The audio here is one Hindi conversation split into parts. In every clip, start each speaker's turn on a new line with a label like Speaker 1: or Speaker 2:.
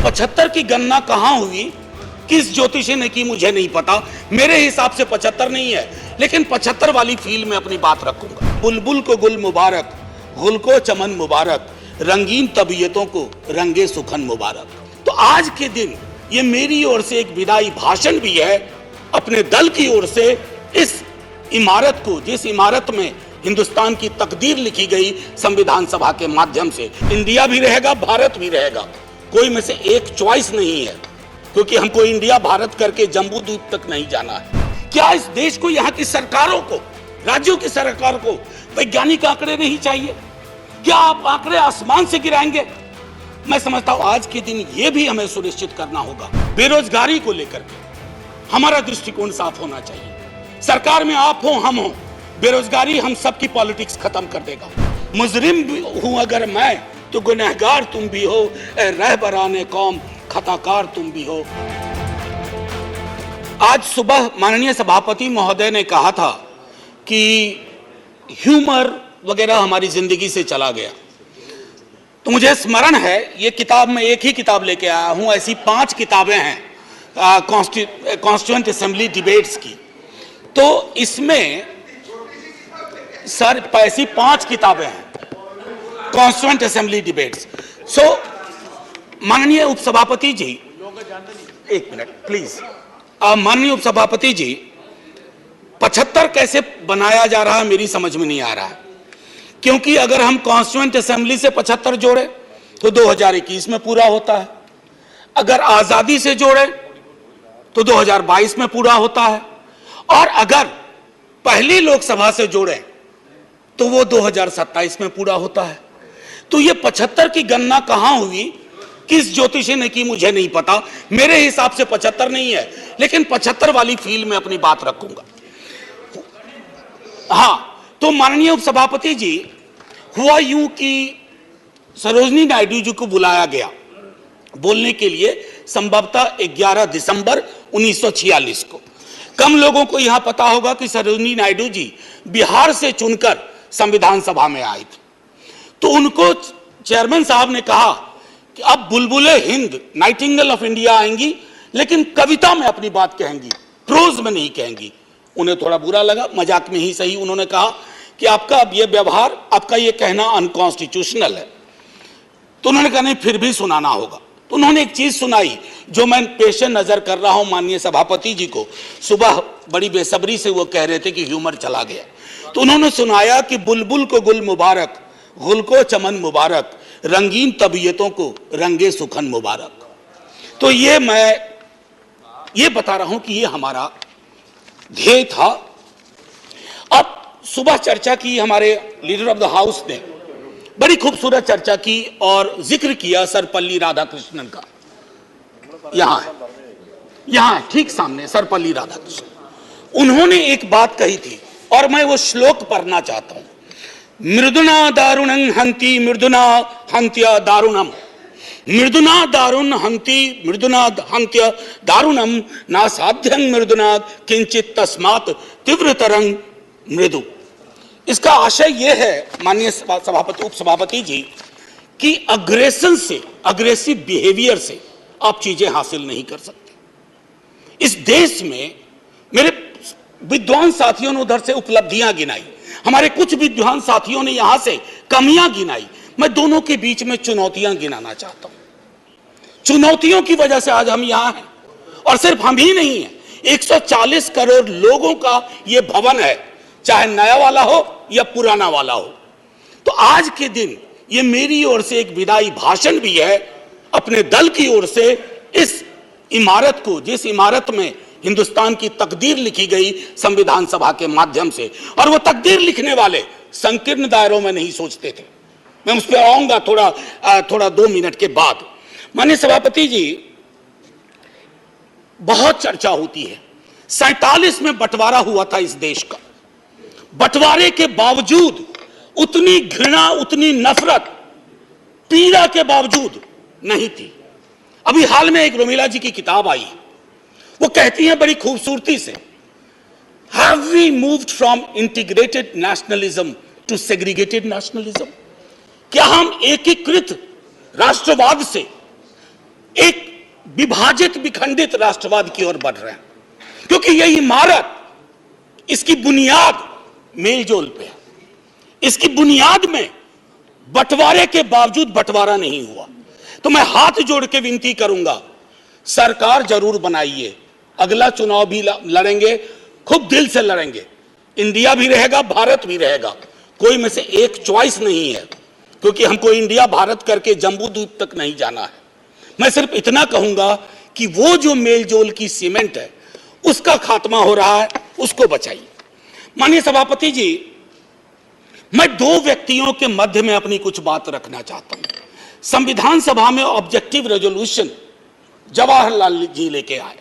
Speaker 1: 75 की गणना कहां हुई, किस ज्योतिषी ने की, मुझे नहीं पता। मेरे हिसाब से 75 नहीं है, लेकिन 75 वाली फील में अपनी बात रखूंगा। बुलबुल को गुल मुबारक, गुल को चमन मुबारक, रंगीन तबीयतों को रंगे सुखन मुबारक। तो आज के दिन ये मेरी ओर से एक विदाई भाषण भी है, अपने दल की ओर से इस इमारत को, जिस इमारत में हिंदुस्तान की तकदीर लिखी गई संविधान सभा के माध्यम से। इंडिया भी रहेगा, भारत भी रहेगा, कोई में से एक चॉइस नहीं है, क्योंकि हमको इंडिया भारत करके जम्बू द्वीप तक नहीं जाना है। क्या इस देश को, यहाँ की सरकारों को, राज्यों की सरकार को वैज्ञानिक आंकड़े नहीं चाहिए? क्या आप आंकड़े आसमान से गिराएंगे? मैं समझता हूं आज के दिन यह भी हमें सुनिश्चित करना होगा। बेरोजगारी को लेकर के हमारा दृष्टिकोण साफ होना चाहिए। सरकार में आप हो, हम हो, बेरोजगारी हम सबकी पॉलिटिक्स खत्म कर देगा। मुजरिम हूं अगर मैं, तो गुनहगार तुम भी हो, रहबराने कौम खताकार तुम भी हो। आज सुबह माननीय सभापति महोदय ने कहा था कि ह्यूमर वगैरह हमारी जिंदगी से चला गया। तो मुझे स्मरण है, ये किताब में एक ही किताब लेके आया हूं, ऐसी 5 किताबें हैं कॉन्स्टिट्यूएंट असेंबली डिबेट्स की। तो इसमें सर ऐसी 5 किताबें हैं कॉन्स्टिट्यूएंट असेंबली डिबेट्स। सो माननीय उपसभापति जी, एक मिनट प्लीज। माननीय उपसभापति जी, 75 कैसे बनाया जा रहा है मेरी समझ में नहीं आ रहा है, क्योंकि अगर हम कॉन्स्टिट्यूएंट असेंबली से 75 जोड़े तो 2021 में पूरा होता है, अगर आजादी से जोड़े तो 2022 में पूरा होता है, और अगर पहली लोकसभा से जोड़े तो वो 2027 में पूरा होता है। तो ये 75 की गणना कहां हुई, किस ज्योतिषी ने की, मुझे नहीं पता। मेरे हिसाब से 75 नहीं है, लेकिन 75 वाली फील में अपनी बात रखूंगा। हां, तो माननीय उपसभापति जी, हुआ यूं कि सरोजिनी नायडू जी को बुलाया गया बोलने के लिए संभवतः 11 दिसंबर 1946 को। कम लोगों को यहां पता होगा कि सरोजिनी नायडू जी बिहार से चुनकर संविधान सभा में आई थी। तो उनको चेयरमैन साहब ने कहा कि अब बुलबुले हिंद, नाइटिंगेल ऑफ इंडिया आएंगी, लेकिन कविता में अपनी बात कहेंगी, प्रोज में नहीं कहेंगी। उन्हें थोड़ा बुरा लगा, मजाक में ही सही। उन्होंने कहा कि आपका अब ये व्यवहार, आपका ये कहना अनकॉन्स्टिट्यूशनल है। तो उन्होंने कहा नहीं, फिर भी सुनाना होगा। तो उन्होंने एक चीज सुनाई जो मैं पेश नजर कर रहा हूं माननीय सभापति जी को। सुबह बड़ी बेसब्री से वो कह रहे थे कि ह्यूमर चला गया, तो उन्होंने सुनाया कि बुलबुल को गुल मुबारक, गुल को चमन मुबारक, रंगीन तबीयतों को रंगे सुखन मुबारक। तो ये मैं ये बता रहा हूं कि ये हमारा ध्येय था। अब सुबह चर्चा की, हमारे लीडर ऑफ द हाउस ने बड़ी खूबसूरत चर्चा की और जिक्र किया सर्वपल्ली राधाकृष्णन का। यहां ठीक सामने सर्वपल्ली राधाकृष्णन। उन्होंने एक बात कही थी और मैं वो श्लोक पढ़ना चाहता हूं। मृदुना दारुणं हंति मृदुना हंत्य दारुणम, मृदुना दारुण हंति मृदुना हंत्य दारुणम, ना साध्यं मृदुना किंचित तस्मात् तीव्रतरं मृदु। इसका आशय यह है माननीय सभापति, उपसभापति जी, कि अग्रेशन से, अग्रेसिव बिहेवियर से आप चीजें हासिल नहीं कर सकते। इस देश में मेरे विद्वान साथियों ने उधर से उपलब्धियां गिनाई, हमारे कुछ विद्वान साथियों ने यहां से कमियां गिनाई। मैं दोनों के बीच में चुनौतियां गिनाना चाहता हूं। चुनौतियों की वजह से आज हम यहां हैं, और सिर्फ हम ही नहीं हैं, 140 करोड़ लोगों का यह भवन है, चाहे नया वाला हो या पुराना वाला हो। तो आज के दिन ये मेरी ओर से एक विदाई भाषण भी है, अपने दल की ओर से इस इमारत को, जिस इमारत में हिंदुस्तान की तकदीर लिखी गई संविधान सभा के माध्यम से। और वो तकदीर लिखने वाले संकीर्ण दायरों में नहीं सोचते थे। मैं उस पर आऊंगा थोड़ा 2 मिनट के बाद। माननीय सभापति जी, बहुत चर्चा होती है, 47 में बंटवारा हुआ था इस देश का। बंटवारे के बावजूद उतनी घृणा, उतनी नफरत, पीड़ा के बावजूद नहीं थी। अभी हाल में एक रोमिला जी की किताब आई, वो कहती हैं बड़ी खूबसूरती से, have we moved from integrated nationalism to segregated nationalism? क्या हम एकीकृत राष्ट्रवाद से एक विभाजित विखंडित राष्ट्रवाद की ओर बढ़ रहे हैं, क्योंकि यह इमारत, इसकी बुनियाद मेलजोल पे है। इसकी बुनियाद में बंटवारे के बावजूद बंटवारा नहीं हुआ। तो मैं हाथ जोड़ के विनती करूंगा, सरकार जरूर बनाइए, अगला चुनाव भी लड़ेंगे, खूब दिल से लड़ेंगे, इंडिया भी रहेगा, भारत भी रहेगा, कोई में से एक चॉइस नहीं है, क्योंकि हमको इंडिया भारत करके जम्बू द्वीप तक नहीं जाना है। मैं सिर्फ इतना कहूंगा कि वो जो मेलजोल की सीमेंट है उसका खात्मा हो रहा है, उसको बचाइए। माननीय सभापति जी, मैं दो व्यक्तियों के मध्य में अपनी कुछ बात रखना चाहता हूं। संविधान सभा में ऑब्जेक्टिव रेजोल्यूशन जवाहरलाल जी लेके आए,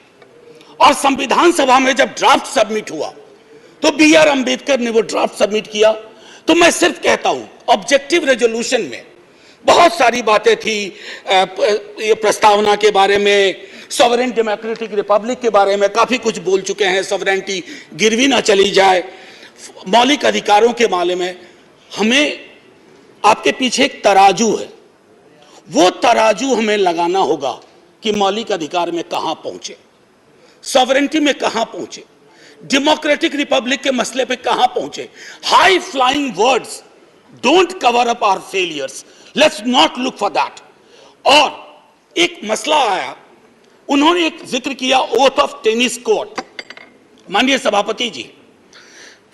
Speaker 1: और संविधान सभा में जब ड्राफ्ट सबमिट हुआ तो बी.आर. अंबेडकर ने वो ड्राफ्ट सबमिट किया। तो मैं सिर्फ कहता हूं, ऑब्जेक्टिव रेजोल्यूशन में बहुत सारी बातें थी, ये प्रस्तावना के बारे में, सॉवरेन डेमोक्रेटिक रिपब्लिक के बारे में काफी कुछ बोल चुके हैं, सॉवरेनिटी गिरवी ना चली जाए, मौलिक अधिकारों के बारे में। हमें आपके पीछे एक तराजू है, वो तराजू हमें लगाना होगा कि मौलिक अधिकार में कहां पहुंचे, सॉवरेनिटी में कहां पहुंचे, डेमोक्रेटिक रिपब्लिक के मसले पे कहां पहुंचे। High flying words don't cover up our failures, let's not look for that. और एक मसला आया, उन्होंने एक जिक्र किया ओथ ऑफ टेनिस कोर्ट। माननीय सभापति जी,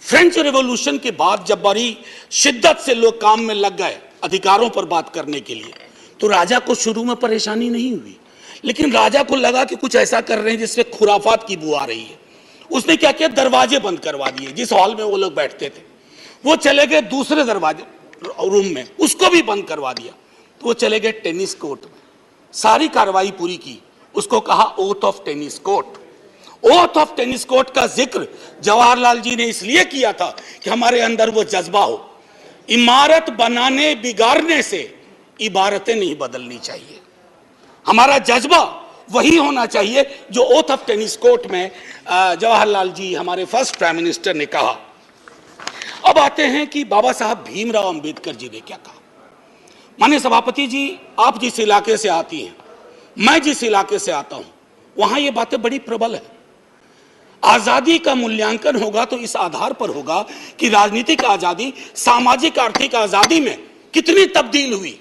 Speaker 1: फ्रेंच रेवोल्यूशन के बाद जब बड़ी शिद्दत से लोग काम में लग गए अधिकारों पर बात करने के लिए, तो राजा को शुरू में परेशानी नहीं हुई, लेकिन राजा को लगा कि कुछ ऐसा कर रहे हैं जिससे खुराफात की बू आ रही है। उसने क्या किया, दरवाजे बंद करवा दिए। जिस हॉल में वो लोग बैठते थे वो चले गए दूसरे दरवाजे रूम में, उसको भी बंद करवा दिया। तो वो चले गए टेनिस कोर्ट में, सारी कार्रवाई पूरी की, उसको कहा oath of tennis court. Oath of tennis court का जिक्र जवाहरलाल जी ने इसलिए किया था कि हमारे अंदर वो जज्बा हो, इमारत बनाने बिगाड़ने से इबारतें नहीं बदलनी चाहिए। हमारा जज्बा वही होना चाहिए जो ओथ ऑफ टेनिस कोर्ट में जवाहरलाल जी, हमारे फर्स्ट प्राइम मिनिस्टर, ने कहा। अब आते हैं कि बाबा साहब भीमराव अंबेडकर जी ने क्या कहा। माननीय सभापति जी, आप जिस इलाके से आती हैं, मैं जिस इलाके से आता हूं, वहां ये बातें बड़ी प्रबल है। आजादी का मूल्यांकन होगा तो इस आधार पर होगा कि राजनीतिक आजादी, सामाजिक आर्थिक आजादी में कितनी तब्दील हुई,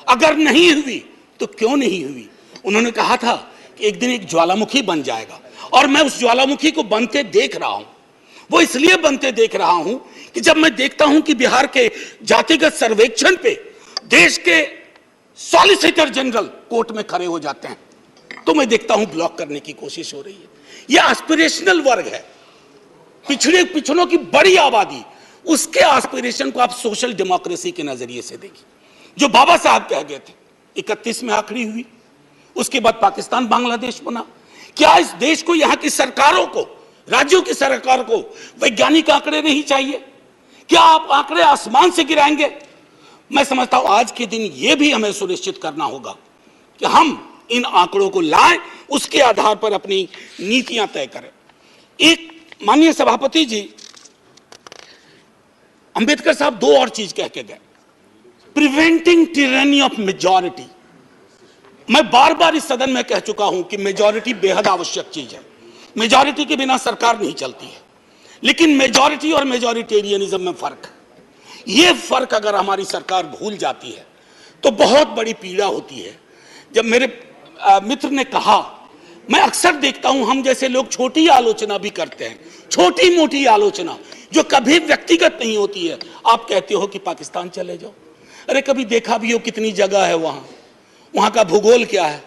Speaker 1: अगर नहीं हुई तो क्यों नहीं हुई। उन्होंने कहा था कि एक दिन एक ज्वालामुखी बन जाएगा, और मैं उस ज्वालामुखी को बनते देख रहा हूं। वो इसलिए बनते देख रहा हूं कि जब मैं देखता हूं कि बिहार के जातिगत सर्वेक्षण पे देश के सॉलिसिटर जनरल कोर्ट में खड़े हो जाते हैं, तो मैं देखता हूं ब्लॉक करने की कोशिश हो रही है। यह एस्पिरेशनल वर्ग है, पिछड़ों की बड़ी आबादी, उसके एस्पिरेशन को आप सोशल डेमोक्रेसी के नजरिए से देखिए। जो बाबा साहब कह गए थे 31 में आखिरी हुई, उसके बाद पाकिस्तान बांग्लादेश बना। क्या इस देश को, यहां की सरकारों को, राज्यों की सरकार को वैज्ञानिक आंकड़े नहीं चाहिए? क्या आप आंकड़े आसमान से गिराएंगे? मैं समझता हूं आज के दिन यह भी हमें सुनिश्चित करना होगा कि हम इन आंकड़ों को लाएं, उसके आधार पर अपनी नीतियां तय करें। एक माननीय सभापति जी, अंबेडकर साहब दो और चीज कह के गए, प्रिवेंटिंग टिरनी ऑफ मेजॉरिटी। मैं बार बार इस सदन में कह चुका हूं कि मेजॉरिटी बेहद आवश्यक चीज है, मेजॉरिटी के बिना सरकार नहीं चलती है, लेकिन मेजॉरिटी और मेजॉरिटेरियनिज्म में फर्क है। यह फर्क अगर हमारी सरकार भूल जाती है तो बहुत बड़ी पीड़ा होती है। जब मेरे मित्र ने कहा, मैं अक्सर देखता हूं हम जैसे लोग छोटी आलोचना भी करते हैं, छोटी मोटी आलोचना जो कभी व्यक्तिगत नहीं होती है। आप कहते हो कि पाकिस्तान चले जाओ, अरे कभी देखा भी हो कितनी जगह है वहां का भूगोल क्या है,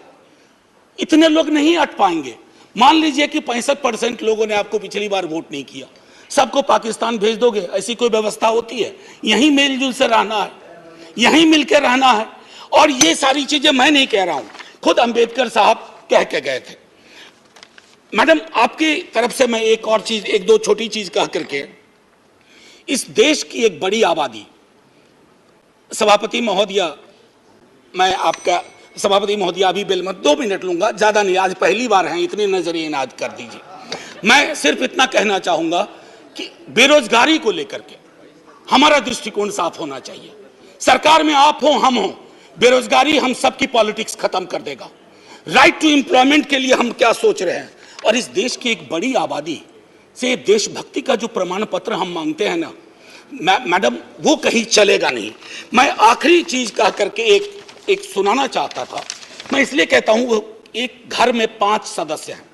Speaker 1: इतने लोग नहीं अट पाएंगे। मान लीजिए कि 65% लोगों ने आपको पिछली बार वोट नहीं किया, सबको पाकिस्तान भेज दोगे? ऐसी कोई व्यवस्था होती है? यहीं मेलजुल से रहना है, यहीं मिलकर रहना है। और ये सारी चीजें मैं नहीं कह रहा हूं, खुद अंबेडकर साहब कह के गए थे। मैडम, आपकी तरफ से मैं एक और चीज, एक दो छोटी चीज कह करके, इस देश की एक बड़ी आबादी, सभापति महोदया, मैं आपका सभापति महोदया अभी बिल मत 2 मिनट लूंगा, ज्यादा नहीं, आज पहली बार हैं, इतने नजरिए इनाद कर दीजिए। मैं सिर्फ इतना कहना चाहूंगा कि बेरोजगारी को लेकर के हमारा दृष्टिकोण साफ होना चाहिए। सरकार में आप हो, हम हो, बेरोजगारी हम सबकी पॉलिटिक्स खत्म कर देगा। राइट टू एम्प्लॉयमेंट के लिए हम क्या सोच रहे हैं, और इस देश की एक बड़ी आबादी से देशभक्ति का जो प्रमाण पत्र हम मांगते हैं ना मैडम, वो कहीं चलेगा नहीं। मैं आखिरी चीज कह करके एक सुनाना चाहता था। मैं इसलिए कहता हूं, वो एक घर में 5 सदस्य हैं,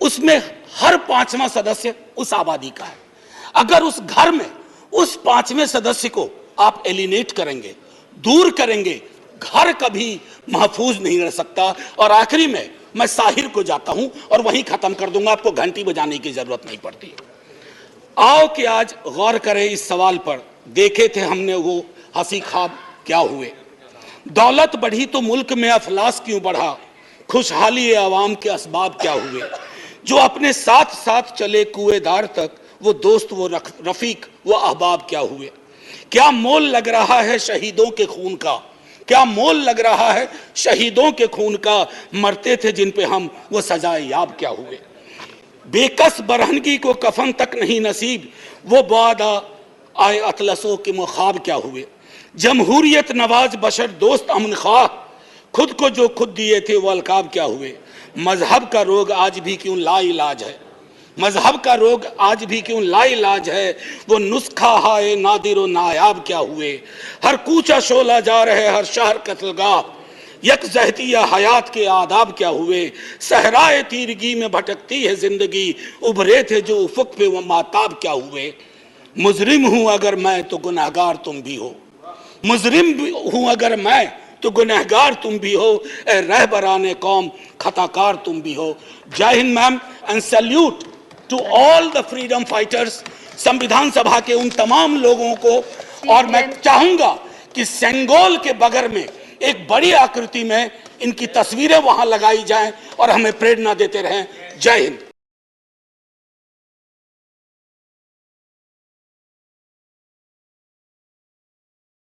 Speaker 1: उसमें हर 5वां सदस्य उस आबादी का है। अगर उस घर में उस 5वें सदस्य को आप एलिनेट करेंगे, दूर करेंगे, घर कभी महफूज नहीं रह सकता। और आखिरी में मैं साहिर को जाता हूं और वहीं खत्म कर दूंगा, आपको घंटी बजाने की जरूरत नहीं पड़ती। आओ कि आज गौर करें इस सवाल पर, देखे थे हमने वो हंसी ख्वाब क्या हुए। दौलत बढ़ी तो मुल्क में अफलास क्यों बढ़ा, खुशहाली आवाम के असबाब क्या हुए। जो अपने साथ साथ चले कुएदार तक, वो दोस्त वो रफीक वो अहबाब क्या हुए। क्या मोल लग रहा है शहीदों के खून का, क्या मोल लग रहा है शहीदों के खून का, मरते थे जिन पे हम वो सजाए याब क्या हुए। बेकस बरहनगी को कफन तक नहीं नसीब, वो बादा आए अतलसों के मुखाब क्या हुए। जमहूरियत नवाज बशर दोस्त अमन ख्वाह, खुद को जो खुद दिए थे वो अलकाब क्या हुए। मजहब का रोग आज भी क्यों लाइलाज है, मजहब का रोग आज भी क्यों लाइलाज है, वो नुस्खा हाय नादिर नायाब क्या हुए। हर कूचा शोला जा रहे हर शहर कत्लगाह, यकजहतिया हयात के आदाब क्या हुए। सहराए तीरगी में भटकती है जिंदगी, उभरे थे जो उफक पे वो माताब क्या हुए। मुजरिम हूं अगर मैं तो गुनहगार तुम भी हो, मुजरिम हूं अगर मैं तो गुनहगार तुम भी हो, ए रहबराने कौम खताकार तुम भी हो। Jai Hind ma'am, and salute to all the freedom fighters, संविधान सभा के उन तमाम लोगों को। और मैं चाहूंगा कि सेंगोल के बगल में एक बड़ी आकृति में इनकी तस्वीरें वहां लगाई जाएं और हमें प्रेरणा देते रहें। जय हिंद।